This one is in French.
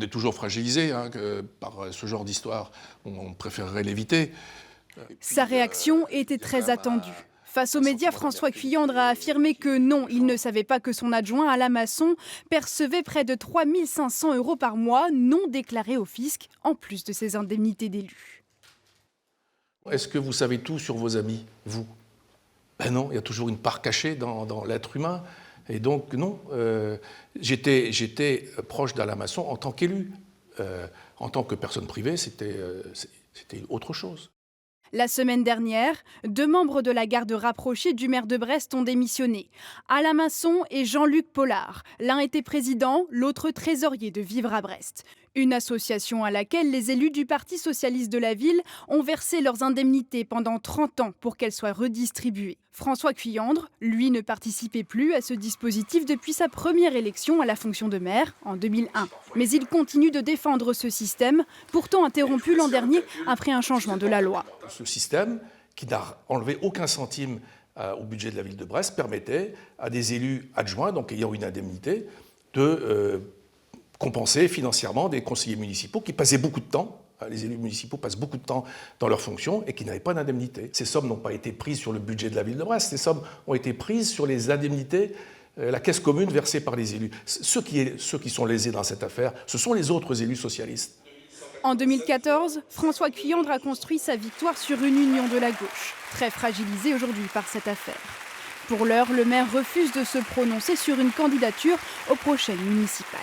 on est toujours fragilisé par ce genre d'histoire. On préférerait l'éviter. Sa réaction était très attendue. Face aux médias, François Cuyandre a affirmé que non, il ne savait pas que son adjoint Alain Masson percevait près de 3 500 € par mois non déclarés au fisc, en plus de ses indemnités d'élu. Est-ce que vous savez tout sur vos amis, vous? Ben non, il y a toujours une part cachée dans l'être humain. Et donc non, j'étais proche d'Alain Masson en tant qu'élu. En tant que personne privée, c'était autre chose. La semaine dernière, 2 membres de la garde rapprochée du maire de Brest ont démissionné. Alain Masson et Jean-Luc Pollard. L'un était président, l'autre trésorier de Vivre à Brest. Une association à laquelle les élus du Parti socialiste de la ville ont versé leurs indemnités pendant 30 ans pour qu'elles soient redistribuées. François Cuyandre, lui, ne participait plus à ce dispositif depuis sa première élection à la fonction de maire en 2001. Mais il continue de défendre ce système, pourtant interrompu l'an dernier après un changement de la loi. Ce système, qui n'a enlevé aucun centime au budget de la ville de Brest, permettait à des élus adjoints, donc ayant une indemnité, de compenser financièrement des conseillers municipaux qui passaient beaucoup de temps. Les élus municipaux passent beaucoup de temps dans leurs fonctions et qui n'avaient pas d'indemnité. Ces sommes n'ont pas été prises sur le budget de la ville de Brest, ces sommes ont été prises sur les indemnités, la caisse commune versée par les élus. Ceux qui sont lésés dans cette affaire, ce sont les autres élus socialistes. En 2014, François Cuyandre a construit sa victoire sur une union de la gauche, très fragilisée aujourd'hui par cette affaire. Pour l'heure, le maire refuse de se prononcer sur une candidature aux prochaines municipales.